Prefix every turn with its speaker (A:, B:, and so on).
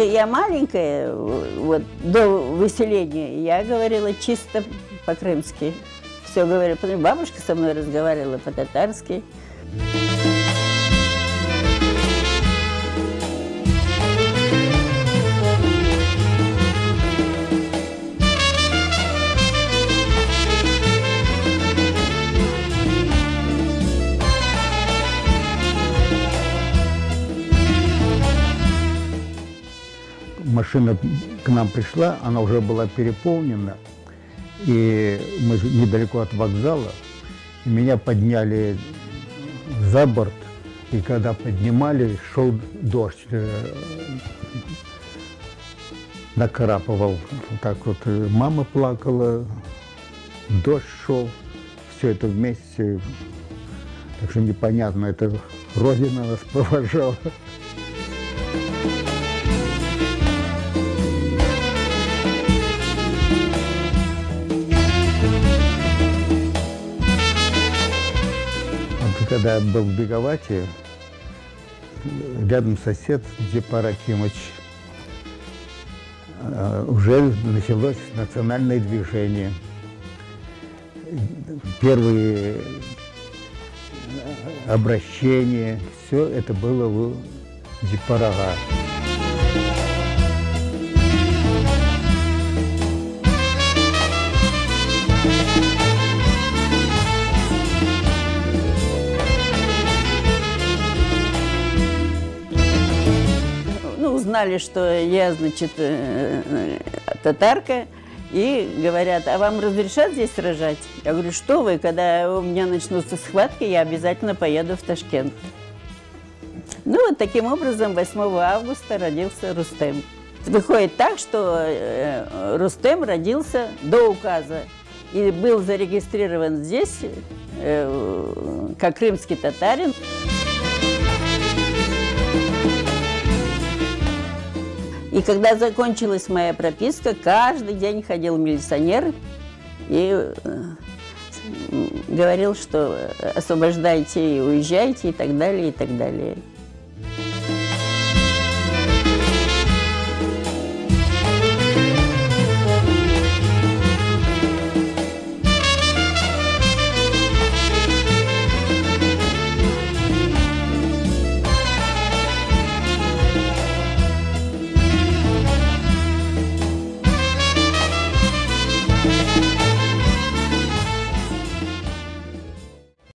A: я маленькая, вот до выселения, я говорила чисто по-крымски. Все говорила, потому что бабушка со мной разговаривала по-татарски.
B: Машина к нам пришла, она уже была переполнена, и мы недалеко от вокзала, и меня подняли за борт, и когда поднимали, шел дождь, накрапывал, так вот, мама плакала, дождь шел, все это вместе, так что непонятно, это Родина нас провожала. Когда я был в Беговате, рядом сосед Джипар Акимович, уже началось национальное движение. Первые обращения, все это было у Джипарага.
A: Узнали, что я, значит, татарка, и говорят, а вам разрешат здесь рожать? Я говорю, что вы, когда у меня начнутся схватки, я обязательно поеду в Ташкент. Ну, вот таким образом 8 августа родился Рустем. Выходит так, что Рустем родился до указа и был зарегистрирован здесь как крымский татарин. И когда закончилась моя прописка, каждый день ходил милиционер и говорил, что освобождайте и уезжайте, и так далее, и так далее.